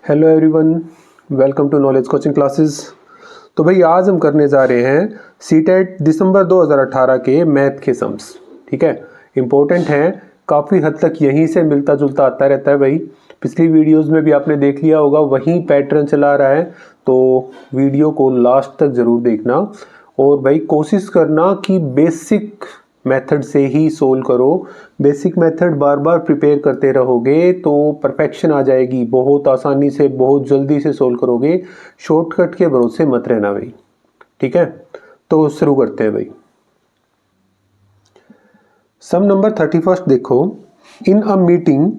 Hello everyone, welcome to knowledge coaching classes. तो भाई आज हम करने जा रहे हैं सीटेट दिसंबर 2018 के मैथ के सम्स। ठीक है, इम्पोर्टेंट हैं, काफ़ी हद तक यहीं से मिलता जुलता आता रहता है भाई। पिछली वीडियोस में भी आपने देख लिया होगा, वही पैटर्न चला रहा है। तो वीडियो को लास्ट तक ज़रूर देखना और भाई कोशिश करना कि बेसिक मेथड से ही सोल्व करो। बेसिक मेथड बार बार प्रिपेयर करते रहोगे तो परफेक्शन आ जाएगी, बहुत आसानी से बहुत जल्दी से सोल्व करोगे। शॉर्टकट के भरोसे मत रहना भाई। ठीक है, तो शुरू करते हैं भाई। सम नंबर 31 देखो। In a meeting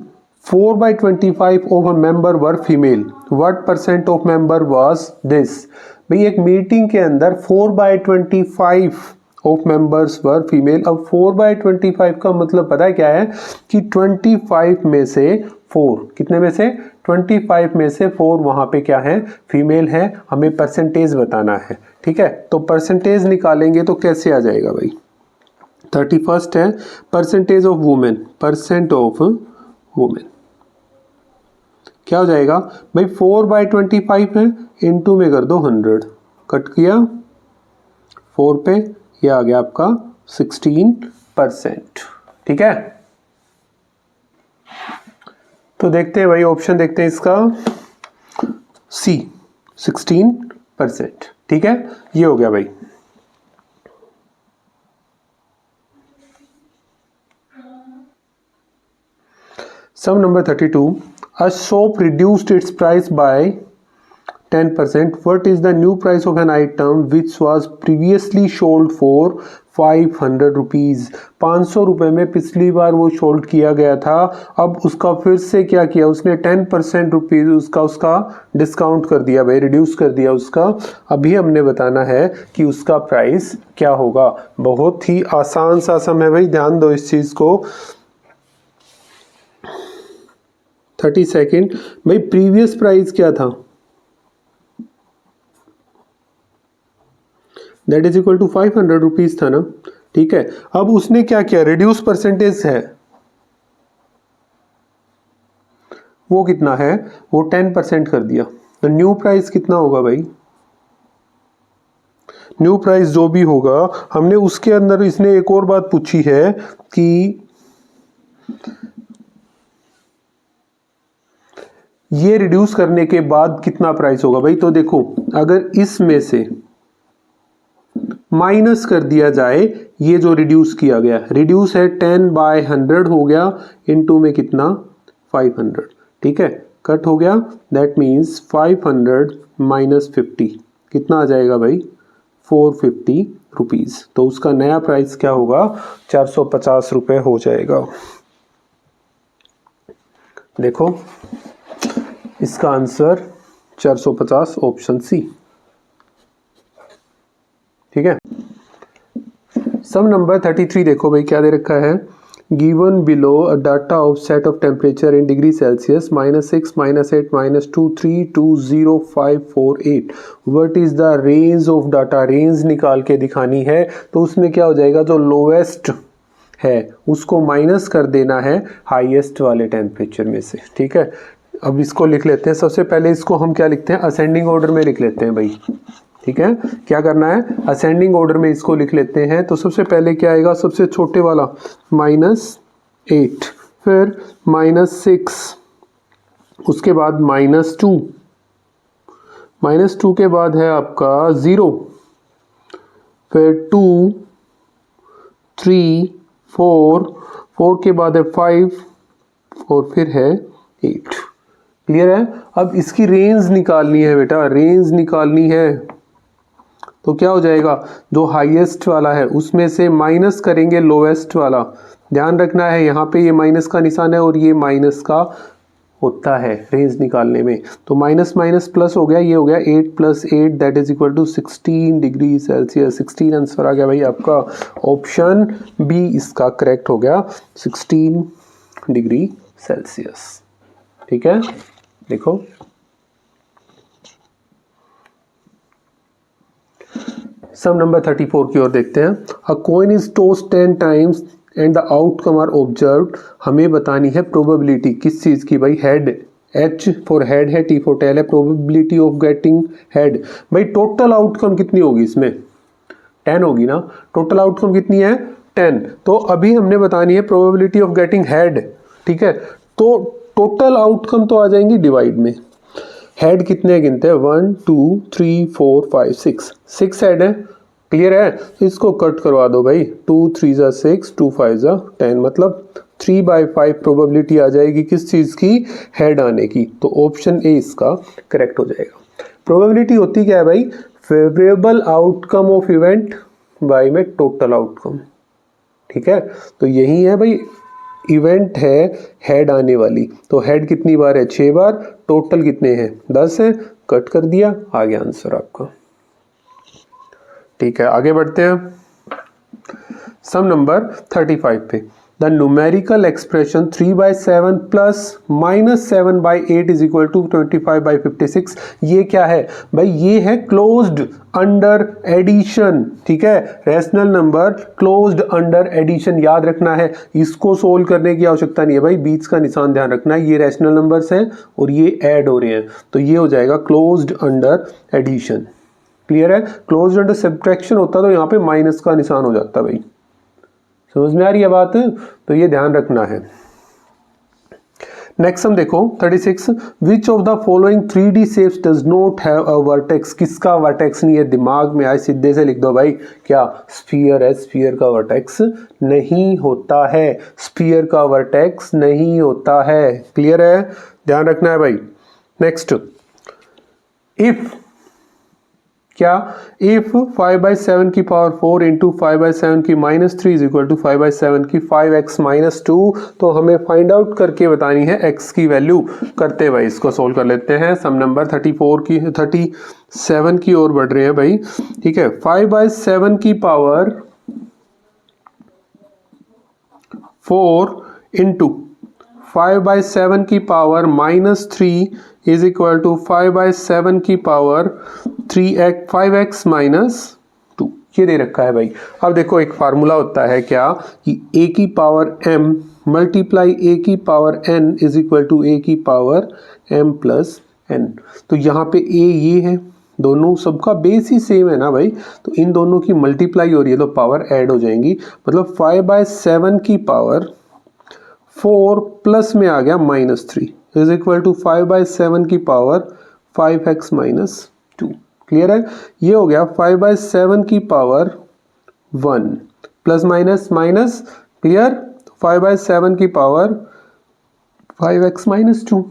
4/25 of a member were female, what percent of member was this. भाई एक मीटिंग के अंदर 4/25 ऑफ मेंबर्स वर फीमेल। अब 4/25 का मतलब पता है क्या है कि 25 में से 4, कितने में से 25 में से 4 वहां पे क्या है, फीमेल है। हमें परसेंटेज बताना है। ठीक है, तो परसेंटेज निकालेंगे तो कैसे आ जाएगा भाई। 31 है, percentage of women, percent of women क्या हो जाएगा भाई। 4/25 है, इनटू में कर दो 100, कट किया 4 पे, ये आ गया आपका 16%। ठीक है, तो देखते हैं भाई, ऑप्शन देखते हैं इसका सी, 16%। ठीक है, ये हो गया भाई। Sum number 32। A shop reduced its price by 10%. What is the new price of an item which was previously sold for 500 rupees? 500 रुपए में पिछली बार वो सोल्ड किया गया था, अब उसका फिर से क्या किया उसने, 10% रुपीज उसका डिस्काउंट कर दिया भाई, रिड्यूस कर दिया उसका। अभी हमने बताना है कि उसका प्राइस क्या होगा। बहुत ही आसान सा सम है भाई, ध्यान दो इस चीज को। 30 सेकेंड भाई। प्रीवियस प्राइस क्या था, that is equal to 500 rupees था ना। ठीक है, अब उसने क्या किया, रिड्यूस परसेंटेज है, वो कितना है, वो 10% कर दिया। तो न्यू प्राइस कितना होगा भाई, न्यू प्राइस जो भी होगा, हमने उसके अंदर इसने एक और बात पूछी है कि ये रिड्यूस करने के बाद कितना प्राइस होगा भाई। तो देखो, अगर इसमें से माइनस कर दिया जाए ये जो रिड्यूस किया गया, रिड्यूस है 10/100 हो गया, इनटू में कितना 500। ठीक है, कट हो गया, दैट मीन्स 500 माइनस 50 कितना आ जाएगा भाई, 450 रुपीज। तो उसका नया प्राइस क्या होगा, 450 रुपए हो जाएगा। देखो इसका आंसर 450, ऑप्शन सी। ठीक है, सम नंबर 33 देखो भाई, क्या दे रखा है। Given below a data of set of temperature in degree Celsius -6, -8, -2, 3, 2, 0, 5, 4, 8। What is the range of data. Range निकाल के दिखानी है, तो उसमें क्या हो जाएगा, जो लोवेस्ट है उसको माइनस कर देना है हाईएस्ट वाले टेम्परेचर में से। ठीक है, अब इसको लिख लेते हैं। सबसे पहले इसको हम क्या लिखते हैं, असेंडिंग ऑर्डर में लिख लेते हैं भाई। ठीक है, क्या करना है, असेंडिंग ऑर्डर में इसको लिख लेते हैं। तो सबसे पहले क्या आएगा, सबसे छोटे वाला -8, फिर -6, उसके बाद -2, -2 के बाद है आपका 0, फिर 2, 3, 4 के बाद है 5 और फिर है 8। क्लियर है। अब इसकी रेंज निकालनी है बेटा, रेंज निकालनी है। तो क्या हो जाएगा, जो हाईएस्ट वाला है उसमें से माइनस करेंगे लोवेस्ट वाला। ध्यान रखना है यहाँ पे ये माइनस का निशान है और ये माइनस का होता है रेंज निकालने में। तो माइनस माइनस प्लस हो गया, ये हो गया 8 + 8 that is equal to 16 degree Celsius. 16 answer आ गया भाई आपका, ऑप्शन बी इसका करेक्ट हो गया, 16 डिग्री सेल्सियस। ठीक है, देखो सम नंबर 34 की ओर देखते हैं। A coin is tossed 10 times and the outcome are observed. हमें बतानी है प्रोबेबिलिटी किस चीज की भाई, हेड H फॉर हेड है, T फॉर टेल है, प्रोबेबिलिटी ऑफ गेटिंग हेड। भाई टोटल आउटकम कितनी होगी इसमें, 10 होगी ना, टोटल आउटकम कितनी है 10। तो अभी हमने बतानी है प्रोबेबिलिटी ऑफ गेटिंग हेड, ठीक है। तो टोटल आउटकम तो आ जाएंगी डिवाइड में, हेड कितने गिनते हैं 1 2 3 4 5 6 हेड है, क्लियर है। इसको कट करवा दो भाई, 2 3 जा 6 2 5 जा 10, मतलब 3/5 प्रोबेबिलिटी आ जाएगी किस चीज़ की, हेड आने की। तो ऑप्शन ए इसका करेक्ट हो जाएगा। प्रोबेबिलिटी होती क्या है भाई, favourable outcome of event bye में टोटल आउटकम, ठीक है। तो यही है भाई, इवेंट है हेड आने वाली, तो हेड कितनी बार है 6 बार, टोटल कितने हैं 10 है, कट कर दिया, आ गया आंसर आपका, ठीक है। आगे बढ़ते हैं सम नंबर 35 पे। The numerical expression 3/7 plus -7/8 is equal to 25/56, ये क्या है भाई, ये है क्लोज्ड अंडर एडिशन, ठीक है। Rational number closed under addition याद रखना है, इसको सोल्व करने की आवश्यकता नहीं है भाई, बीच का निशान ध्यान रखना है, ये रैशनल नंबर्स हैं और ये ऐड हो रहे हैं, तो ये हो जाएगा क्लोज्ड अंडर एडिशन, क्लियर है। क्लोज्ड अंडर सब्ट्रैक्शन होता तो यहाँ पे माइनस का निशान हो जाता भाई, समझ में आ रही है बात, तो ये ध्यान रखना है। नेक्स्ट हम देखो 36, which of the following 3D shapes does not have a vertex, किसका वर्टेक्स नहीं है, दिमाग में आए सीधे से लिख दो भाई, क्या स्फीयर है, स्फीयर का वर्टेक्स नहीं होता है, स्फीयर का वर्टेक्स नहीं होता है, क्लियर है, ध्यान रखना है भाई। नेक्स्ट, इफ क्या, इफ 5/7 की पावर 4 इंटू 5/7 की -3 इज इक्वल टू 5/7 की 5x -2, तो हमें फाइंड आउट करके बतानी है x की वैल्यू। करते भाई इसको सोल्व कर लेते हैं। सम नंबर 37 की ओर बढ़ रहे हैं भाई, ठीक है। 5/7 की पावर 4 इंटू 5/7 की पावर -3 इज इक्वल टू 5/7 की पावर 5x -2, ये दे रखा है भाई। अब देखो एक फार्मूला होता है क्या, कि a की पावर m मल्टीप्लाई a की power n is equal to a की पावर m प्लस n। तो यहाँ पे a ये है, दोनों सबका बेस ही सेम है ना भाई, तो इन दोनों की मल्टीप्लाई हो रही है तो पावर ऐड हो जाएंगी, मतलब 5/7 की पावर 4 प्लस में आ गया -3 इज इक्वल टू 5/7 की पावर 5x -2, क्लियर है। ये हो गया 5/7 की power 1 plus minus minus, clear, 5/7 की पावर 5x -2।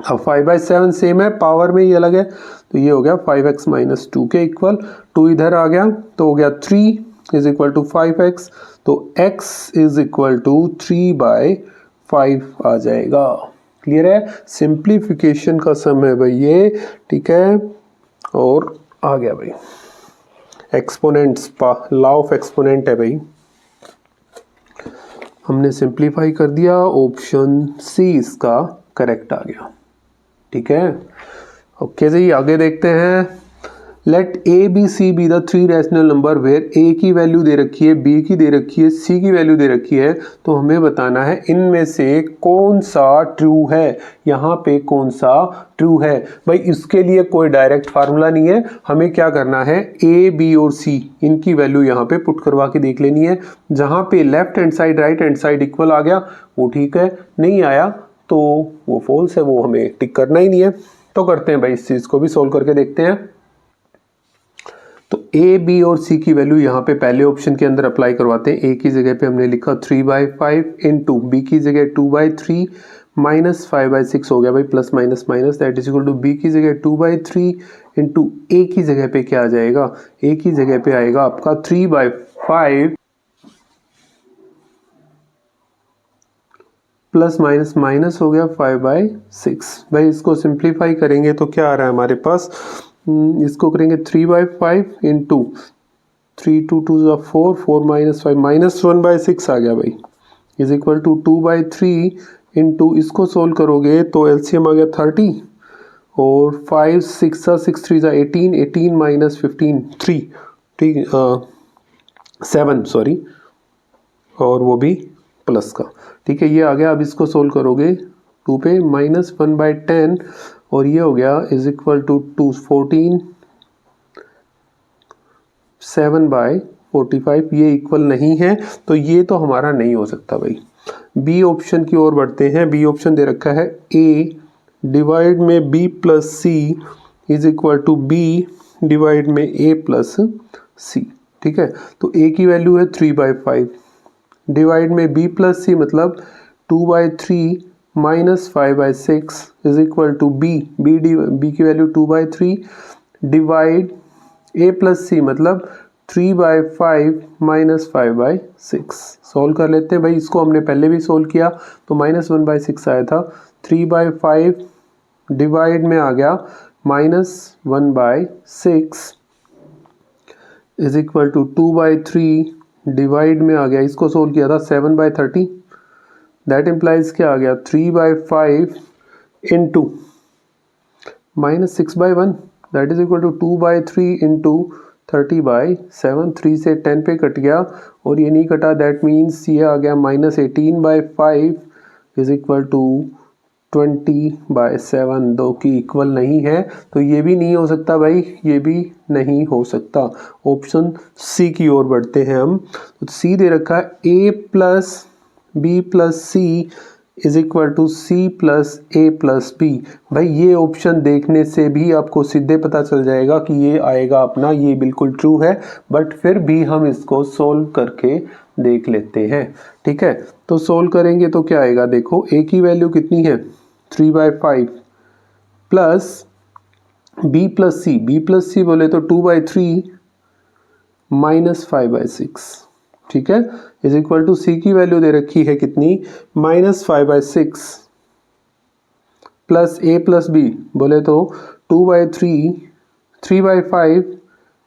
अब 5/7 सेम है, पावर में ये अलग है, तो ये हो गया 5x -2 के इक्वल, 2 इधर आ गया तो हो गया 3 इज इक्वल टू 5x, तो x इज इक्वल टू 3/5 आ जाएगा, क्लियर है। सिंप्लीफिकेशन का सम है भाई ये, ठीक है। और आ गया भाई एक्सपोनेंट्स, लॉ ऑफ एक्सपोनेंट है भाई, हमने सिंप्लीफाई कर दिया, ऑप्शन सी इसका करेक्ट आ गया, ठीक है। ओके जी, आगे देखते हैं। Let A B C be the 3 rational number where A की वैल्यू दे रखी है, बी की दे रखी है, सी की वैल्यू दे रखी है, तो हमें बताना है इनमें से कौन सा ट्रू है, यहाँ पे कौन सा ट्रू है। भाई इसके लिए कोई डायरेक्ट फार्मूला नहीं है, हमें क्या करना है, ए बी और सी इनकी वैल्यू यहाँ पे पुट करवा के देख लेनी है। जहाँ पे left hand side right hand side equal आ गया वो ठीक है, नहीं आया तो वो फॉल्स है, वो हमें टिक करना ही नहीं है। तो करते हैं भाई, इस चीज़ को भी सोल्व करके देखते हैं। तो ए बी और सी की वैल्यू यहाँ पे पहले ऑप्शन के अंदर अप्लाई करवाते हैं। ए की जगह पे हमने लिखा 3/5 इंटू, बी की जगह 2/3 -5/6 हो गया भाई, plus minus minus, that is equal to B की जगह 2/3 इंटू ए की जगह पे क्या आ जाएगा, ए की जगह पे आएगा आपका 3/5 प्लस माइनस माइनस हो गया 5/6। भाई इसको सिंप्लीफाई करेंगे तो क्या आ रहा है हमारे पास, इसको करेंगे 3/5 इंटू 3 2 2 4 4 -5 -1/6 आ गया भाई, इज इक्वल टू 2/3 इंटू, इसको सोल्व करोगे तो एलसीएम आ गया 30 और 5 6 6 3 18 18 -15 3, ठीक, 7 सॉरी, और वो भी प्लस का, ठीक है, ये आ गया। अब इसको सोल्व करोगे 2 पे -1/10 और ये हो गया इज इक्वल टू 214 7/45, ये इक्वल नहीं है तो ये तो हमारा नहीं हो सकता भाई। बी ऑप्शन की ओर बढ़ते हैं। बी ऑप्शन दे रखा है ए डिवाइड में B plus C is equal to B divide में ए प्लस सी। ठीक है, तो ए की वैल्यू है 3/5 डिवाइड में बी प्लस सी मतलब 2/3 minus 5/6 is equal to B की value 2/3 divide A plus C मतलब 3/5 माइनस 5/6। सॉल्व कर लेते हैं भाई, इसको हमने पहले भी सोल्व किया तो -1/6 आया था। 3/5 डिवाइड में आ गया -1/6 इज इक्वल टू 2/3 डिवाइड में आ गया, इसको सोल्व किया था 7/30 दैट इम्प्लाइज क्या आ गया 3/5 into -6/1 that is equal to 2/3 into 30/7। 3 से 10 पे कट गया और ये नहीं कटा, दैट मीन्स ये आ गया -18/5 इज इक्वल टू 20/7। दो की इक्वल नहीं है तो ये भी नहीं हो सकता भाई, ये भी नहीं हो सकता। ऑप्शन सी की ओर बढ़ते हैं हम। तो सी दे रखा है A plus B plus C is equal to C plus A plus B. भाई ये ऑप्शन देखने से भी आपको सीधे पता चल जाएगा कि ये आएगा अपना, ये बिल्कुल ट्रू है, बट फिर भी हम इसको सोल्व करके देख लेते हैं। ठीक है, तो सोल्व करेंगे तो क्या आएगा, देखो ए की वैल्यू कितनी है 3/5 प्लस बी प्लस सी बोले तो 2/3 माइनस 5/6। ठीक है, इज इक्वल टू सी की वैल्यू दे रखी है कितनी -5/6 प्लस ए प्लस बी बोले तो 2/3 3/5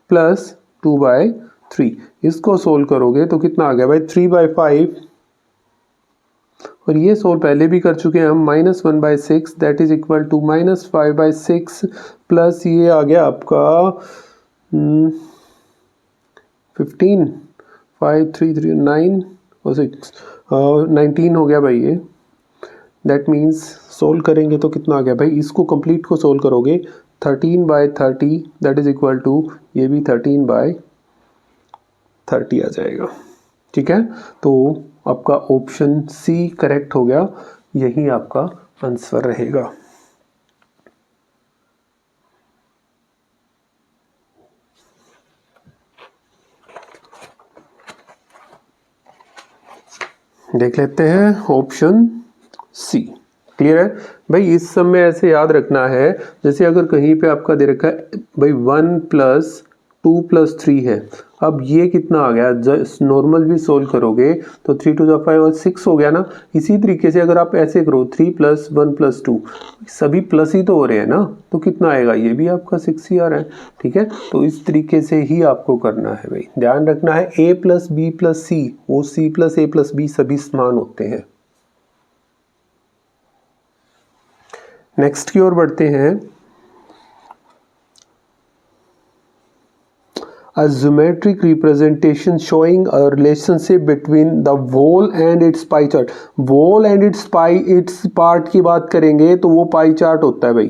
प्लस 2/3। इसको सोल्व करोगे तो कितना आ गया भाई 3/5 और ये सोल्व पहले भी कर चुके हैं हम -1/6 that is equal to -5/6 plus ये आ गया आपका 15 5 3 3 9 और 6 19 हो गया भाई ये। दैट मीन्स सोल्व करेंगे तो कितना आ गया भाई, इसको कंप्लीट को सोल्व करोगे 13/30 दैट इज इक्वल टू ये भी 13/30 आ जाएगा। ठीक है, तो आपका ऑप्शन सी करेक्ट हो गया, यही आपका आंसर रहेगा। देख लेते हैं ऑप्शन सी। क्लियर है भाई, इस सब में ऐसे याद रखना है जैसे अगर कहीं पे आपका दे रखा है भाई 1 + 2 + 3 है, अब ये कितना आ गया, नॉर्मल भी सोल्व करोगे तो 3 to the 5 और 6 हो गया ना। इसी तरीके से अगर आप ऐसे करो 3 + 1 + 2 सभी प्लस ही तो हो रहे हैं ना, तो कितना आएगा, ये भी आपका 6 ही आ रहा है। ठीक है, तो इस तरीके से ही आपको करना है भाई, ध्यान रखना है a + b + c वो c + a + b सभी समान होते हैं। नेक्स्ट की ओर बढ़ते हैं। A geometric representation showing a relationship between the wall and its pie chart। wall and its part की बात करेंगे तो वो पाई चार्ट होता है भाई।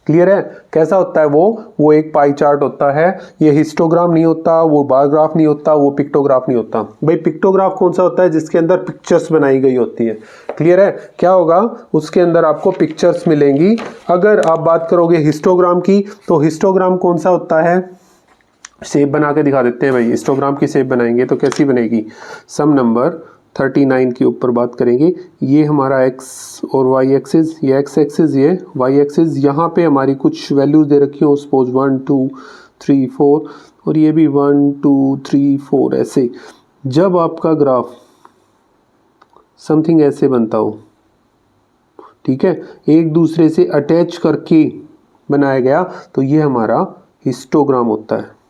क्लियर है, कैसा होता है वो एक पाई चार्ट होता है। ये हिस्टोग्राम नहीं होता, वो बार ग्राफ नहीं होता, वो पिक्टोग्राफ नहीं होता। भाई पिक्टोग्राफ कौन सा होता है, जिसके अंदर पिक्चर्स बनाई गई होती है। क्लियर है, क्या होगा उसके अंदर आपको पिक्चर्स मिलेंगी। अगर आप बात करोगे हिस्टोग्राम की तो हिस्टोग्राम कौन सा होता है, शेप बना के दिखा देते हैं भाई। हिस्टोग्राम की शेप बनाएंगे तो कैसी बनेगी, सम नंबर 39 के ऊपर बात करेंगे। ये हमारा एक्स और वाई एक्सिस, ये एक्स एक्सिस ये वाई एक्सिस, यहाँ पे हमारी कुछ वैल्यूज दे रखी हो, सपोज 1 2 3 4 और ये भी 1 2 3 4 ऐसे। जब आपका ग्राफ समथिंग ऐसे बनता हो, ठीक है, एक दूसरे से अटैच करके बनाया गया, तो ये हमारा हिस्टोग्राम होता है।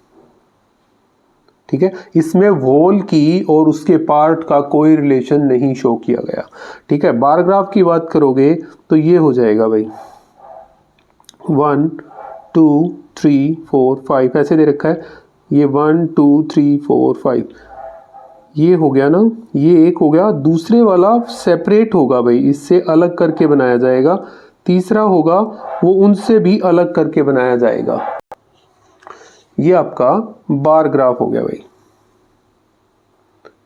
ठीक है, इसमें वॉल की और उसके पार्ट का कोई रिलेशन नहीं शो किया गया। ठीक है, बार ग्राफ की बात करोगे तो ये हो जाएगा भाई 1 2 3 4 5 ऐसे दे रखा है, ये 1 2 3 4 5, ये हो गया ना, ये एक हो गया, दूसरे वाला सेपरेट होगा भाई, इससे अलग करके बनाया जाएगा। तीसरा होगा वो उनसे भी अलग करके बनाया जाएगा। ये आपका बार ग्राफ हो गया भाई,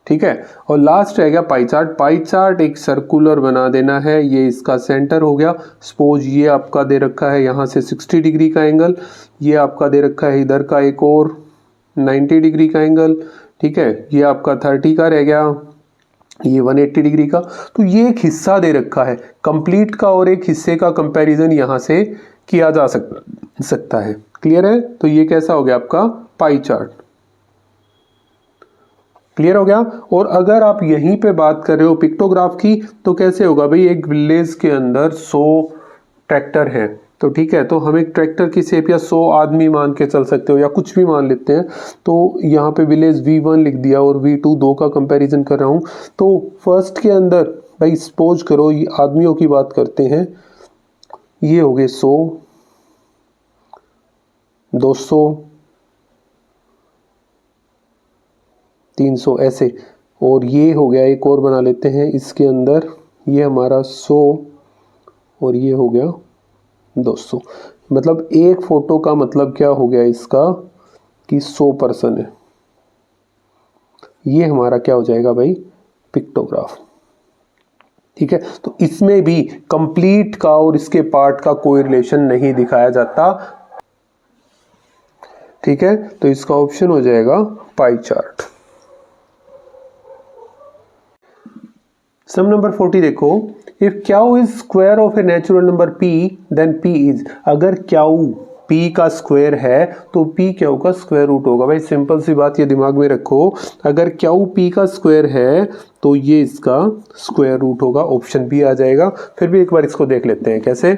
ठीक है। और लास्ट रह गया पाई चार्ट। पाई चार्ट एक सर्कुलर बना देना है, ये इसका सेंटर हो गया। सपोज ये आपका दे रखा है यहाँ से 60 डिग्री का एंगल, ये आपका दे रखा है इधर का एक और 90 डिग्री का एंगल, ठीक है। ये आपका 30 का रह गया, ये 180 डिग्री का। तो ये एक हिस्सा दे रखा है कंप्लीट का, और एक हिस्से का कंपैरिजन यहाँ से किया जा सकता है। क्लियर है? तो ये कैसा हो गया आपका पाई चार्ट। क्लियर हो गया। और अगर आप यहीं पे बात कर रहे हो पिक्टोग्राफ की, तो कैसे होगा भाई, एक विलेज के अंदर 100 ट्रैक्टर हैं, तो ठीक है, तो हम एक ट्रैक्टर की शेप या 100 आदमी मान के चल सकते हो, या कुछ भी मान लेते हैं। तो यहाँ पे विलेज V1 लिख दिया और V2, दो का कंपैरिजन कर रहा हूँ। तो फर्स्ट के अंदर भाई सपोज करो, ये आदमियों की बात करते हैं, ये हो गए 100, 200, 300 ऐसे। और ये हो गया, एक और बना लेते हैं इसके अंदर, ये हमारा 100 और ये हो गया 200। मतलब एक फोटो का मतलब क्या हो गया इसका कि 100 पर्सन है। ये हमारा क्या हो जाएगा भाई, पिक्टोग्राफ। ठीक है, तो इसमें भी कंप्लीट का और इसके पार्ट का कोई रिलेशन नहीं दिखाया जाता। ठीक है, तो इसका ऑप्शन हो जाएगा पाई चार्ट। सम नंबर 40 देखो, if Q is square of a natural number p then p is, अगर क्यू p का स्क्वायर है तो p क्यू का स्क्वायर रूट होगा। भाई सिंपल सी बात, ये दिमाग में रखो, अगर क्यू p का स्क्वायर है तो ये इसका स्क्वायर रूट होगा, ऑप्शन बी आ जाएगा। फिर भी एक बार इसको देख लेते हैं कैसे।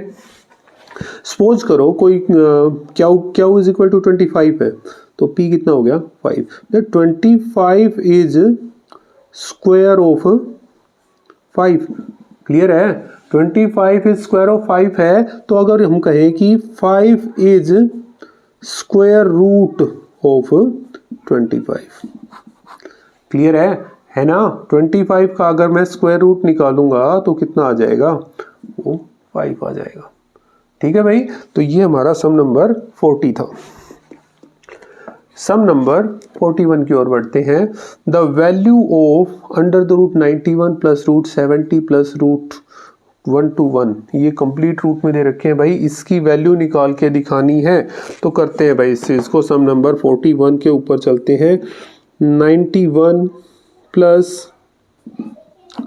सपोज करो कोई क्यू इज इक्वल टू 25 है, तो p कितना हो गया 5। 25 इज स्क्वायर ऑफ 5। क्लियर है, 25 इज स्क्वायर ऑफ 5 है। तो अगर हम कहें कि 5 is square root of 25, clear है ना। 25 का अगर मैं स्क्वायर रूट निकालूंगा तो कितना आ जाएगा, वो 5 आ जाएगा। ठीक है भाई, तो ये हमारा सम नंबर 40 था। सम नंबर 41 की ओर बढ़ते हैं। The value of under the root 91 plus root 70 plus root 121, ये कंप्लीट रूट में दे रखे हैं भाई, इसकी वैल्यू निकाल के दिखानी है। तो करते हैं भाई इसको, सम नंबर 41 के ऊपर चलते हैं। 91 प्लस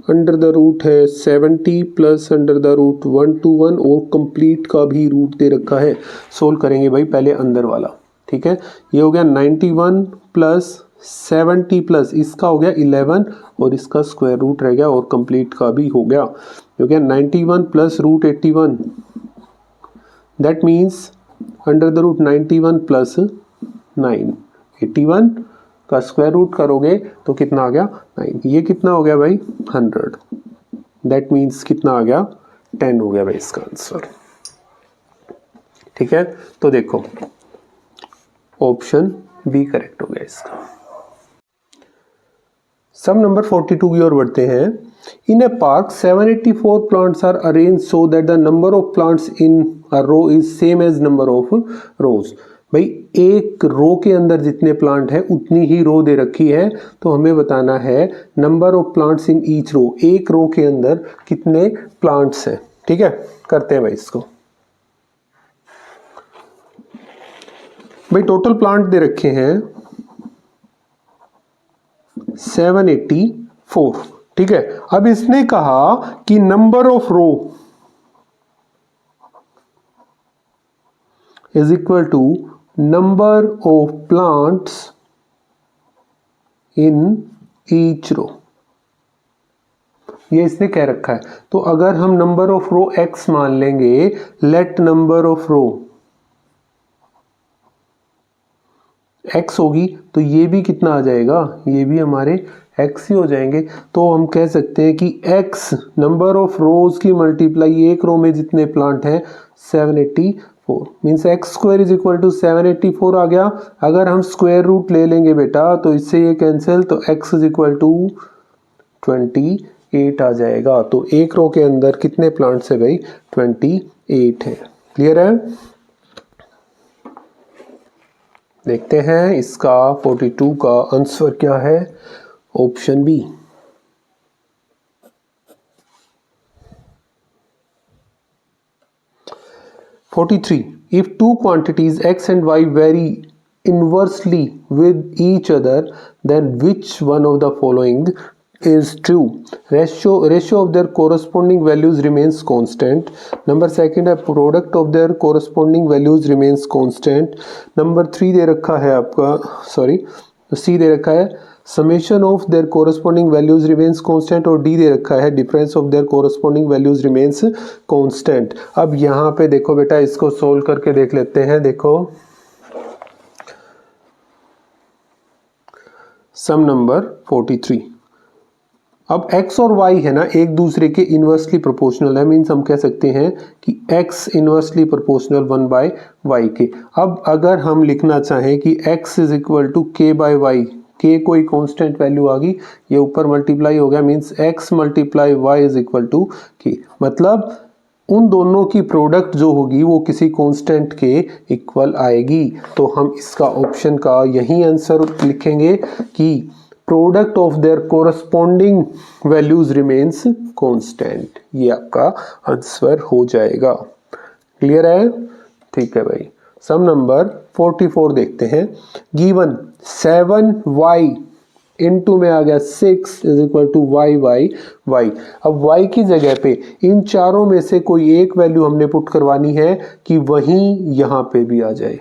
अंडर द रूट है 70 प्लस अंडर द रूट 121, और कंप्लीट का भी रूट दे रखा है। सोल्व करेंगे भाई पहले अंदर वाला। ठीक है, ये हो गया 91 प्लस 70 प्लस इसका हो गया 11, और इसका स्क्वायर रूट रह गया, और कंप्लीट का भी हो गया। हो गया 91 plus root 81, that means under the root 91 plus 9, 81 का स्क्वायर रूट करोगे तो कितना आ गया 9। ये कितना हो गया भाई 100, दैट मीन्स कितना आ गया 10 हो गया भाई इसका आंसर। ठीक है, तो देखो ऑप्शन बी करेक्ट हो गया इसका। सम नंबर 42 की ओर बढ़ते हैं। In a park 784 plants are arrange so that the number of plants in a row is same as number of rows. भाई एक रो के अंदर जितने प्लांट है उतनी ही रो दे रखी है, तो हमें बताना है number of plants in each row, एक रो के अंदर कितने प्लांट्स हैं। ठीक है, करते हैं भाई इसको। भाई टोटल प्लांट दे रखे हैं 784। ठीक है, अब इसने कहा कि number of row is equal to number of plants in each row, ये इसने कह रखा है। तो अगर हम नंबर ऑफ रो x मान लेंगे, let number of row x होगी, तो ये भी कितना आ जाएगा, ये भी हमारे x ही हो जाएंगे। तो हम कह सकते हैं कि x नंबर ऑफ रोज की मल्टीप्लाई एक रो में जितने प्लांट हैं 784 4 means X square is equal to 784 आ गया। अगर हम स्क्वायर रूट ले लेंगे बेटा तो इससे ये कैंसिल, तो एक्स इज इक्वल टू 28 आ जाएगा। तो एक रो के अंदर कितने प्लांट्स है भाई? 28 है। क्लियर है? देखते हैं इसका 42 का आंसर क्या है। Option B. (43) If two quantities x and y vary inversely with each other, then which one of the following is true? Ratio of their corresponding values remains constant. Number second है product of their corresponding values remains constant. Number 3 दे रखा है आपका, sorry C दे रखा है summation of their corresponding values remains constant, और D दे रखा है difference of their corresponding values remains constant। अब यहाँ पे देखो बेटा, इसको सोल्व करके देख लेते हैं। देखो सम नंबर 43। अब x और y है ना एक दूसरे के इनवर्सली प्रोपोर्शनल है, मीन्स हम कह सकते हैं कि x इनवर्सली प्रोपोर्शनल 1/y के। अब अगर हम लिखना चाहें कि x is equal to k/y, k कोई कांस्टेंट वैल्यू आ गई, ये ऊपर मल्टीप्लाई हो गया, means x multiply y is equal to k। मतलब उन दोनों की प्रोडक्ट जो होगी वो किसी कांस्टेंट के इक्वल आएगी। तो हम इसका ऑप्शन का यही आंसर लिखेंगे कि product of their corresponding values remains constant. ये आपका आंसर हो जाएगा। क्लियर है? ठीक है भाई। सम नंबर 44 देखते हैं। गिवन 7y इनटू में आ गया 6 इज इक्वल टू y/y। अब y की जगह पे इन चारों में से कोई एक वैल्यू हमने पुट करवानी है कि वहीं यहां पे भी आ जाए।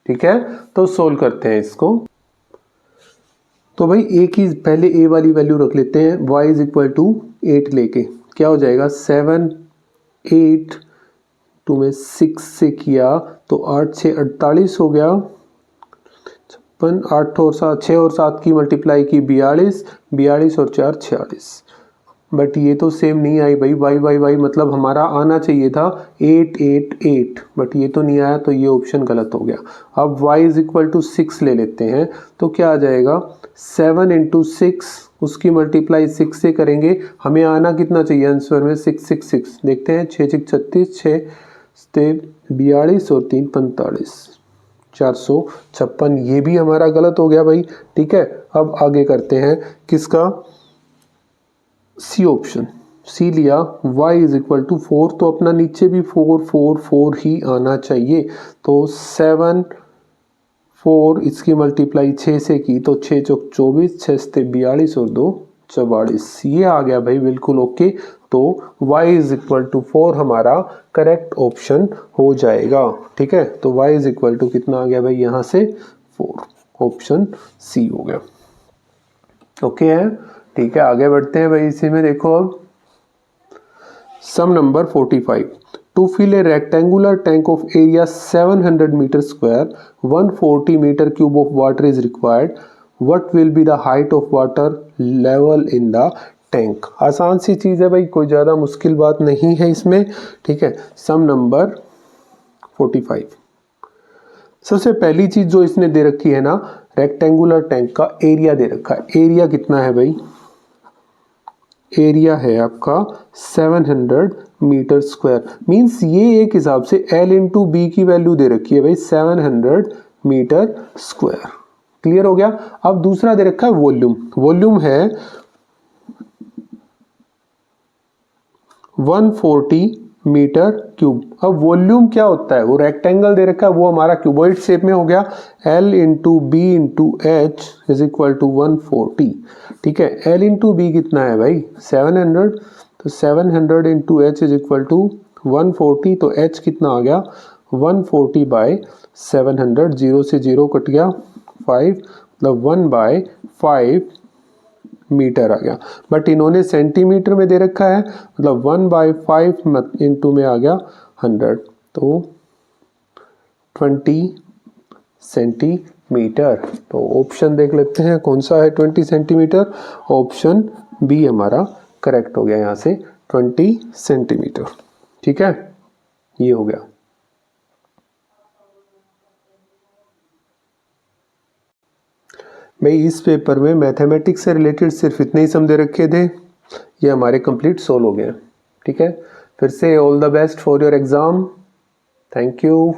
ठीक है, तो सोल्व करते हैं इसको। तो भाई एक ही पहले a वाली वैल्यू रख लेते हैं, y इज इक्वल टू 8 लेके क्या हो जाएगा 7 8 टू में 6 से किया तो 8 6 48 हो गया। 8 और 7 6 और 7 की मल्टीप्लाई की 42 42 और 4 46। बट ये तो सेम नहीं आई भाई, y मतलब हमारा आना चाहिए था 8 8 8, बट ये तो नहीं आया, तो ये ऑप्शन गलत हो गया। अब y इज इक्वल टू 6 ले लेते हैं तो क्या आ जाएगा 7 इंटू 6, उसकी मल्टीप्लाई 6 से करेंगे, हमें आना कितना चाहिए आंसर में 666। देखते हैं 6 6 36 6 से 42 और 3 45 456। ये भी हमारा गलत हो गया भाई। ठीक है, अब आगे करते हैं किसका, सी ऑप्शन। सी लिया, y इज इक्वल टू 4, तो अपना नीचे भी 4 4 4 ही आना चाहिए। तो 7 4 इसकी मल्टीप्लाई 6 से की तो 6 चौक 24 6 से 42 और 2 44। ये आ गया भाई बिल्कुल ओके। तो y इज इक्वल टू 4 हमारा करेक्ट ऑप्शन हो जाएगा। ठीक है, तो y इज इक्वल टू कितना आ गया भाई यहाँ से 4, ऑप्शन सी हो गया। ओके है, ठीक है, आगे बढ़ते हैं भाई। इसी में देखो अब sum number 45। To fill a rectangular tank of area 700 metre square 140 metre cube of water is required, what will be the height of water level in the tank. आसान सी चीज है भाई, कोई ज्यादा मुश्किल बात नहीं है इसमें। ठीक है, सम नंबर 45। सबसे पहली चीज जो इसने दे रखी है ना, रेक्टेंगुलर टैंक का एरिया दे रखा है। एरिया कितना है भाई, एरिया है आपका 700 मीटर स्क्वायर, मींस ये एक हिसाब से L इंटू बी की वैल्यू दे रखी है भाई 700 मीटर स्क्वायर। क्लियर हो गया। अब दूसरा दे रखा है वॉल्यूम। वॉल्यूम है 140 मीटर क्यूब। अब वॉल्यूम क्या होता है, वो रेक्टेंगल दे रखा है, वो हमारा क्यूबॉइड शेप में हो गया। L into B into H is equal to 140। ठीक है, L इंटू बी कितना है भाई 700, तो 700 into H is equal to 140, तो h कितना आ गया 140 बाय 700, 0 से 0 कट गया 5, मतलब 1/5 मीटर आ गया। बट इन्होंने सेंटीमीटर में दे रखा है, मतलब 1/5 इंटू में आ गया 100, तो 20 सेंटीमीटर। तो ऑप्शन देख लेते हैं कौन सा है 20 सेंटीमीटर। ऑप्शन बी हमारा करेक्ट हो गया यहाँ से 20 सेंटीमीटर। ठीक है, ये हो गया। भाई इस पेपर में मैथमेटिक्स से रिलेटेड सिर्फ इतने ही सम दे रखे थे, ये हमारे कंप्लीट सोल्व हो गए। ठीक है, फिर से all the best for your exam. Thank you.